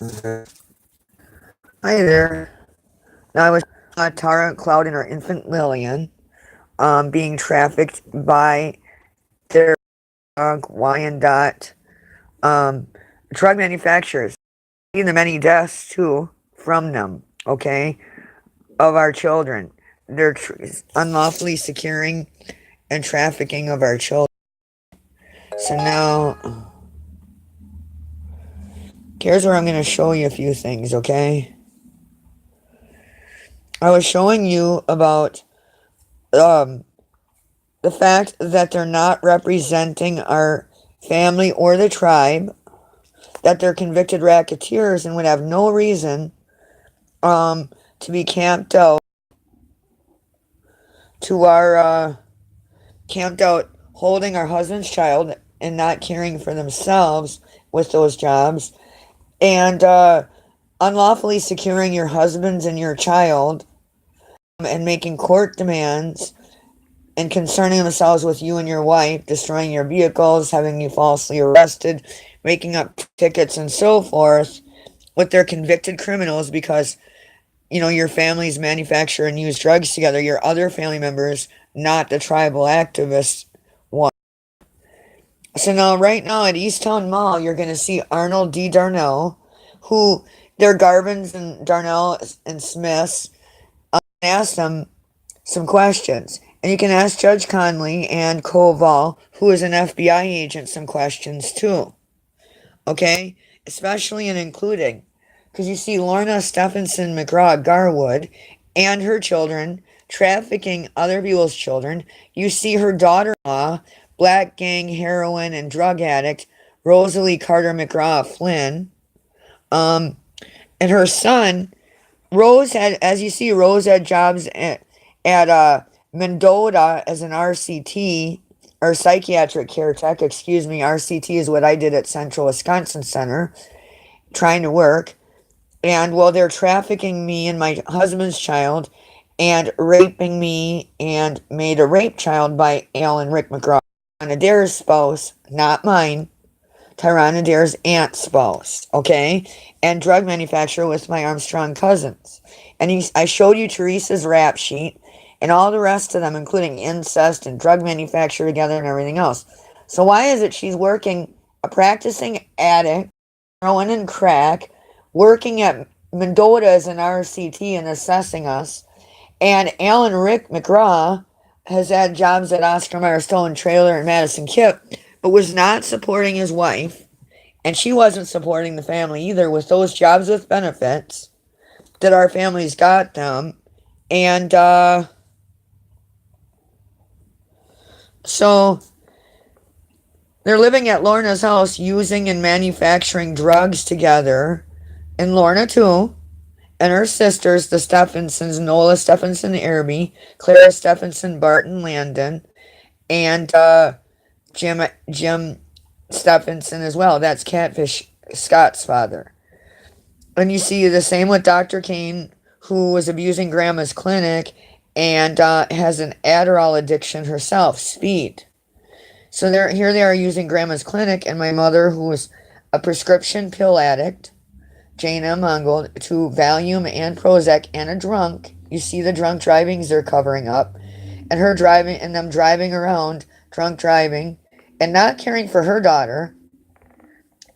Okay. Hi there. Now I was Tara, Cloud, and our infant Lillian being trafficked by their dog Wyandotte um, drug manufacturers. Seeing the many deaths too from them. Okay, of our children. They're unlawfully securing and trafficking of our children. So now, here's where I'm going to show you a few things. Okay, I was showing you about um the fact that they're not representing our family or the tribe, that they're convicted racketeers and would have no reason to be camped out to our camped out holding our husband's child and not caring for themselves with those jobs, and unlawfully securing your husband's and your child, and making court demands and concerning themselves with you and your wife, destroying your vehicles, having you falsely arrested, making up tickets, and so forth with their convicted criminals because, your families manufacture and use drugs together, your other family members, not the tribal activists one. So now, right now at Easttown Mall, you're going to see Arnold D. Darnell, who they're Garvin's and Darnell and Smiths, ask them some questions. And you can ask Judge Conley and Koval, who is an FBI agent, some questions too. Okay? Especially and including, because you see Lorna Stephenson McGraw Garwood and her children trafficking other people's children. You see her daughter in law, black gang heroin and drug addict Rosalie Carter McGraw Flynn. And her son, Rose had, as you see, Rose had jobs at Mendota as an RCT, or psychiatric care tech, excuse me. RCT is what I did at Central Wisconsin Center, trying to work. And well, they're trafficking me and my husband's child and raping me and made a rape child by Alan Rick McGraw, Adair's spouse, not mine. Tyrone Adair's aunt's spouse, okay? And drug manufacturer with my Armstrong cousins. And I showed you Teresa's rap sheet and all the rest of them, including incest and drug manufacture together and everything else. So why is it she's working, a practicing addict, heroin and crack, working at Mendota as an RCT and assessing us, and Alan Rick McGraw has had jobs at Oscar Mayer Stone Trailer and Madison Kip, but was not supporting his wife, and she wasn't supporting the family either with those jobs with benefits that our families got them. And so they're living at Lorna's house using and manufacturing drugs together, and Lorna too, and her sisters, the Stephensons, Nola Stephenson Irby, Clara Stephenson Barton Landon, and Jim Stephenson as well. That's Catfish Scott's father. And you see the same with Dr. Kane, who was abusing Grandma's clinic and has an Adderall addiction herself, speed. So here they are using Grandma's clinic, and my mother, who was a prescription pill addict, Jane M. Mungold, to Valium and Prozac, and a drunk. You see the drunk drivings they're covering up, and her driving, and them driving around, drunk driving, and not caring for her daughter,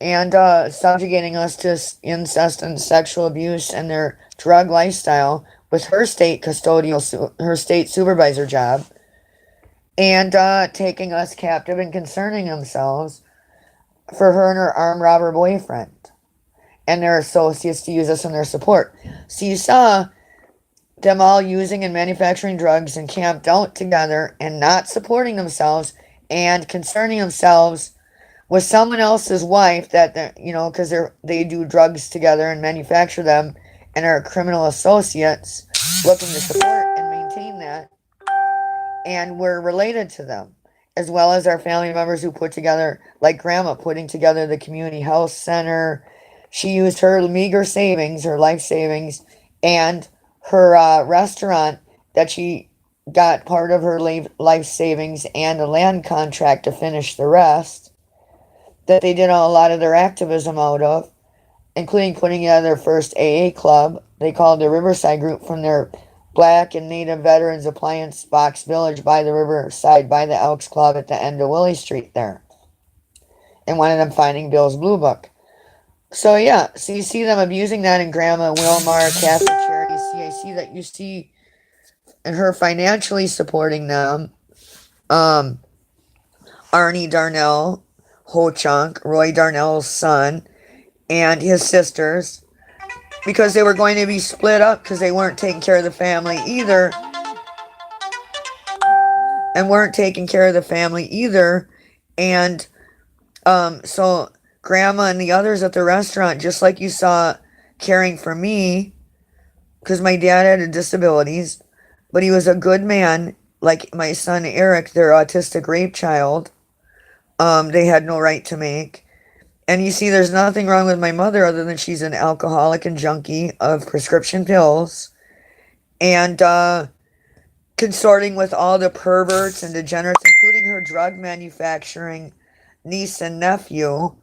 and subjugating us to incest and sexual abuse and their drug lifestyle with her state her state supervisor job, and taking us captive and concerning themselves for her and her armed robber boyfriend and their associates to use us in their support. So you saw them all using and manufacturing drugs and camped out together and not supporting themselves and concerning themselves with someone else's wife that, because they do drugs together and manufacture them and are criminal associates looking to support and maintain that, and we're related to them, as well as our family members who put together, like Grandma putting together the community health center. She used her meager savings, her life savings, and her restaurant that she got part of her life savings and a land contract to finish the rest. that they did a lot of their activism out of, including putting together their first AA club. They called the Riverside Group from their Black and Native Veterans Appliance Box Village by the Riverside by the Elks Club at the end of Willie Street there. And one of them finding Bill's Blue Book. So yeah, so you see them abusing that in Grandma Wilmar, Catholic Charity, CAC, that you see and her financially supporting them. Arnie Darnell, Ho Chunk, Roy Darnell's son, and his sisters, because they were going to be split up because they weren't taking care of the family either. And so Grandma and the others at the restaurant, just like you saw caring for me, because my dad had disabilities, but he was a good man, like my son Eric, their autistic rape child, they had no right to make. And you see, there's nothing wrong with my mother other than she's an alcoholic and junkie of prescription pills and consorting with all the perverts and degenerates, including her drug manufacturing niece and nephew,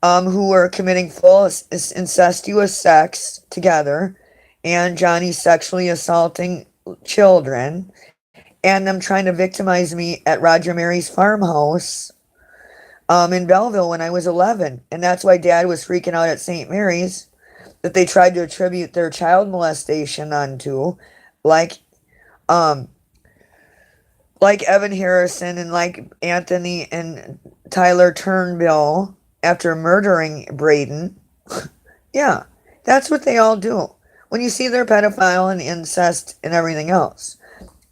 who were committing full incestuous sex together, and Johnny sexually assaulting children, and them trying to victimize me at Roger Mary's farmhouse in Belleville when I was 11. And that's why Dad was freaking out at St. Mary's, that they tried to attribute their child molestation onto, like Evan Harrison and like Anthony and Tyler Turnbull after murdering Braden. Yeah, that's what they all do when you see their pedophile and incest and everything else.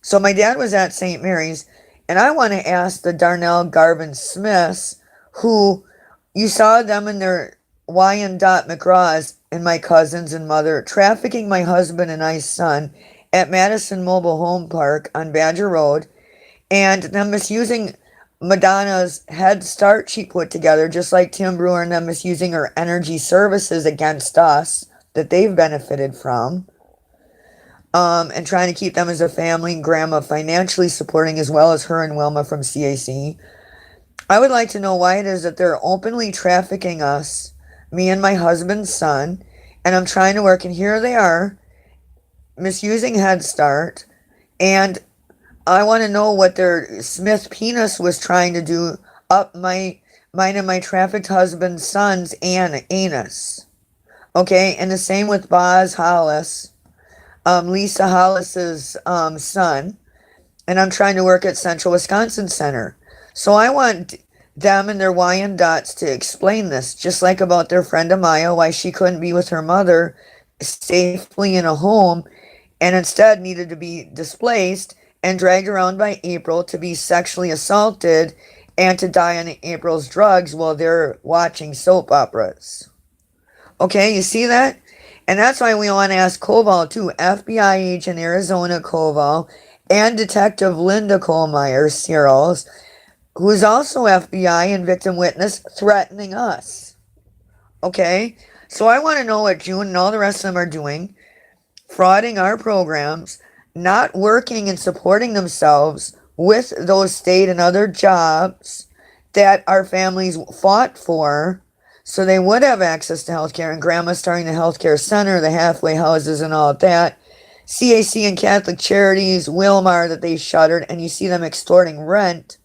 So my dad was at St. Mary's, and I want to ask the Darnell Garvin Smiths, who you saw them in their Wyandotte McGraws and my cousins and mother trafficking my husband and I's son at Madison Mobile Home Park on Badger Road, and them misusing Madonna's Head Start she put together, just like Tim Brewer, and them misusing her energy services against us that they've benefited from, and trying to keep them as a family, and Grandma financially supporting, as well as her and Wilma from CAC. I would like to know why it is that they're openly trafficking us, me and my husband's son, and I'm trying to work, and here they are, misusing Head Start, and I want to know what their Smith penis was trying to do up mine and my trafficked husband's son's anus. Okay, and the same with Boz Hollis, Lisa Hollis's son, and I'm trying to work at Central Wisconsin Center. So I want them and their Wyandottes to explain this, just like about their friend Amaya, why she couldn't be with her mother safely in a home and instead needed to be displaced and dragged around by April to be sexually assaulted and to die on April's drugs while they're watching soap operas. Okay, you see that? And that's why we want to ask Koval too, FBI agent Arizona Koval, and Detective Linda Kohlmeyer Searles, who is also FBI and victim witness, threatening us. Okay? So I want to know what June and all the rest of them are doing, frauding our programs, not working and supporting themselves with those state and other jobs that our families fought for, so they would have access to health care, and Grandma starting the healthcare center, the halfway houses and all of that. CAC and Catholic Charities, Wilmar that they shuttered, and you see them extorting rent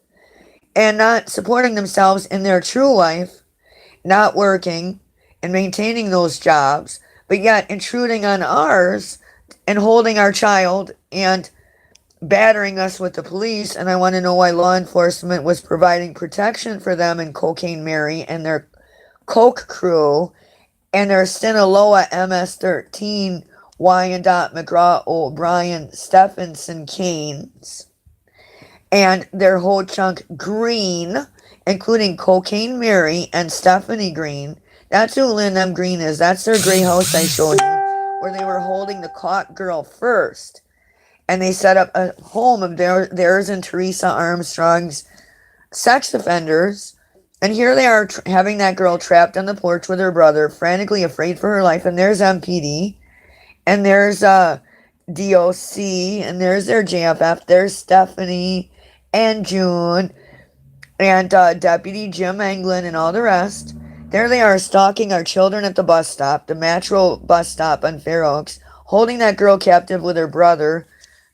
and not supporting themselves in their true life, not working and maintaining those jobs, but yet intruding on ours and holding our child and battering us with the police. And I want to know why law enforcement was providing protection for them and Cocaine Mary and their Coke crew and their Sinaloa MS-13 Wyandotte McGraw O'Brien Stephenson Canes and their whole chunk Green, including Cocaine Mary and Stephanie Green. That's who Lynn M. Green is. That's their gray house I showed you, where they were holding the caught girl first. And they set up a home of theirs and Teresa Armstrong's sex offenders. And here they are having that girl trapped on the porch with her brother, frantically afraid for her life. And there's MPD. And there's DOC. And there's their JFF. There's Stephanie and June. and Deputy Jim Anglin and all the rest. There they are stalking our children at the bus stop, the Metro bus stop on Fair Oaks, holding that girl captive with her brother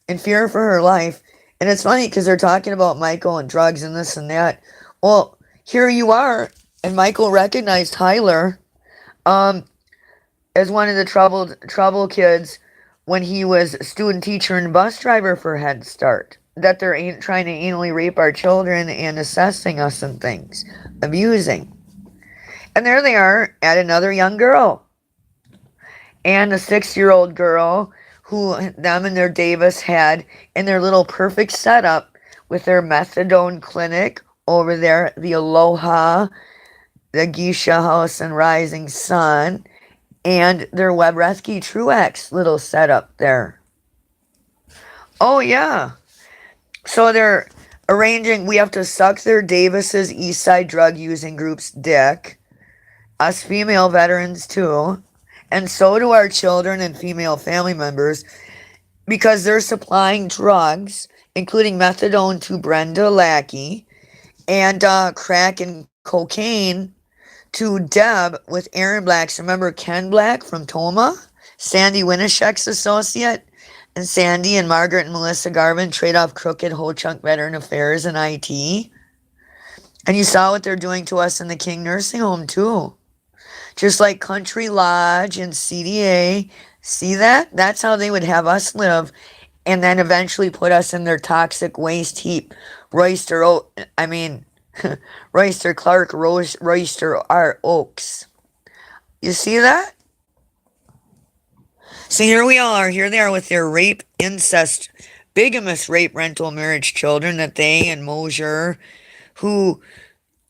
in fear for her life. And it's funny because they're talking about Michael and drugs and this and that. Well, here you are, and Michael recognized Tyler um, as one of the trouble kids when he was student teacher and bus driver for Head Start. That they're trying to anally rape our children and assessing us and things, abusing. And there they are at another young girl. And a 6-year-old girl who them and their Davis had in their little perfect setup with their methadone clinic over there, the Aloha, the Geisha House and Rising Sun, and their Webreski Truex little setup there. Oh, yeah. So they're arranging, we have to suck their Davis's East Side drug using group's dick, us female veterans too, and so do our children and female family members, because they're supplying drugs, including methadone to Brenda Lackey, and crack and cocaine to Deb with Aaron Black's. Remember Ken Black from Toma? Sandy Winishek's associate? And Sandy and Margaret and Melissa Garvin trade off crooked Ho Chunk Veteran Affairs and IT. And you saw what they're doing to us in the King Nursing Home, too. Just like Country Lodge and CDA. See that? That's how they would have us live. And then eventually put us in their toxic waste heap. Royster Clark, Royster R. Oaks. You see that? So here we all are. Here they are with their rape, incest, bigamous rape, rental, marriage children that they and Mosier, who,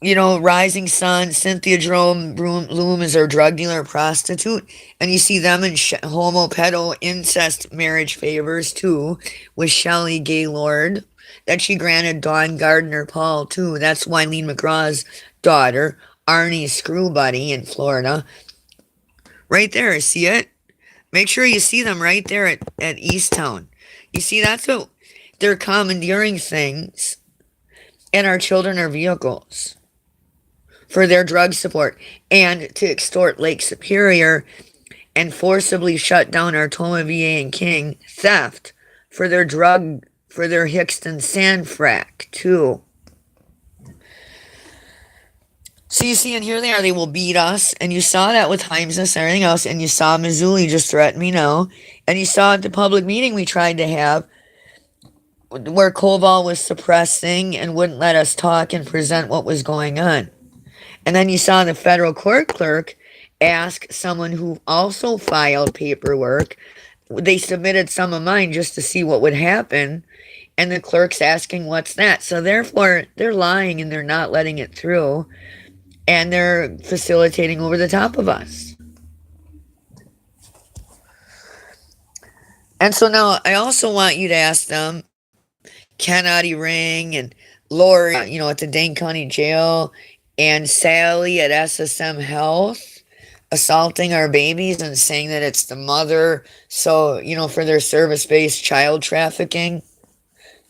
Rising Sun, Cynthia Jerome Loom is their drug dealer, prostitute. And you see them in homo, pedo, incest marriage favors too with Shelley Gaylord that she granted Dawn Gardner Paul too. That's Wileen McGraw's daughter, Arnie Screw Buddy in Florida. Right there, see it? Make sure you see them right there at Easttown. You see, that's what they're commandeering things, and our children are vehicles for their drug support and to extort Lake Superior and forcibly shut down our Toma VA and King theft for their Hickston sand frack, too. So you see, and here they are, they will beat us, and you saw that with Heimsness and everything else, and you saw Missouli just threaten me now, and you saw at the public meeting we tried to have, where Koval was suppressing and wouldn't let us talk and present what was going on. And then you saw the federal court clerk ask someone who also filed paperwork, they submitted some of mine just to see what would happen, and the clerk's asking what's that. So therefore, they're lying and they're not letting it through. And they're facilitating over the top of us. And so now I also want you to ask them, Kennedy Ring and Lori, at the Dane County Jail, and Sally at SSM Health, assaulting our babies and saying that it's the mother, so, for their service-based child trafficking.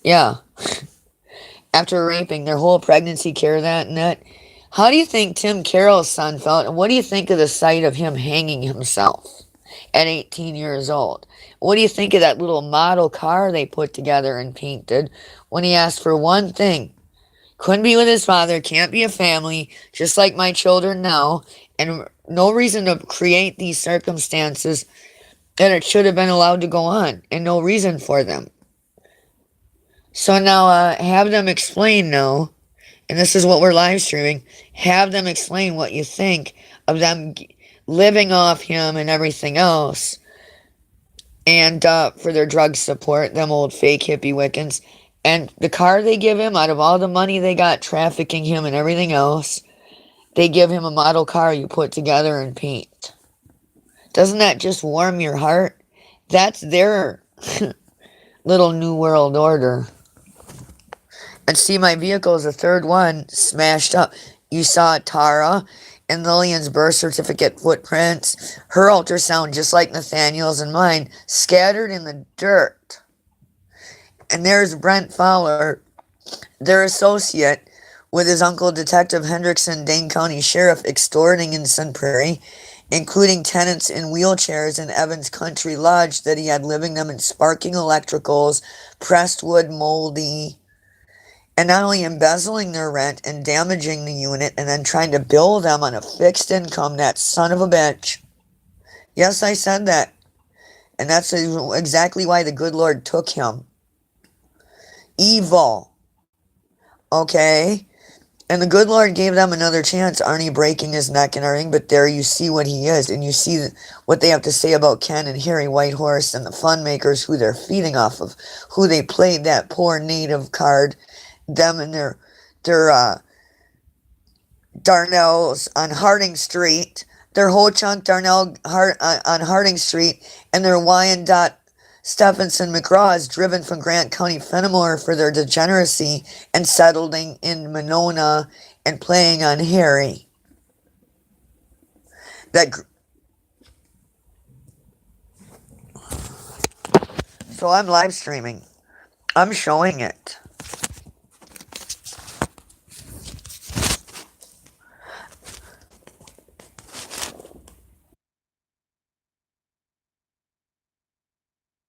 Yeah. After raping their whole pregnancy care, that and that. How do you think Tim Carroll's son felt? And what do you think of the sight of him hanging himself at 18 years old? What do you think of that little model car they put together and painted when he asked for one thing? Couldn't be with his father, can't be a family, just like my children now, and no reason to create these circumstances that it should have been allowed to go on, and no reason for them. So now have them explain now. And this is what we're live streaming. Have them explain what you think of them living off him and everything else. And for their drug support, them old fake hippie Wiccans. And the car they give him, out of all the money they got trafficking him and everything else, they give him a model car you put together and paint. Doesn't that just warm your heart? That's their little new world order. And see, my vehicle is the third one smashed up. You saw Tara and Lillian's birth certificate footprints, her ultrasound, just like Nathaniel's and mine, scattered in the dirt. And there's Brent Fowler, their associate, with his uncle Detective Hendrickson, Dane County Sheriff, extorting in Sun Prairie, including tenants in wheelchairs in Evans Country Lodge that he had living them in sparking electricals, pressed wood, moldy, and not only embezzling their rent and damaging the unit and then trying to bill them on a fixed income, that son of a bitch. Yes, I said that. And that's exactly why the good Lord took him. Evil. Okay? And the good Lord gave them another chance, Arnie breaking his neck and everything, but there you see what he is, and you see what they have to say about Ken and Harry Whitehorse and the fun makers, who they're feeding off of, who they played that poor native card, them and their Darnells on Harding Street, their Ho Chunk Darnell on Harding Street, and their Wyandotte Stephenson McGraws driven from Grant County Fenimore for their degeneracy and settling in Monona and playing on Harry. So I'm live streaming. I'm showing it.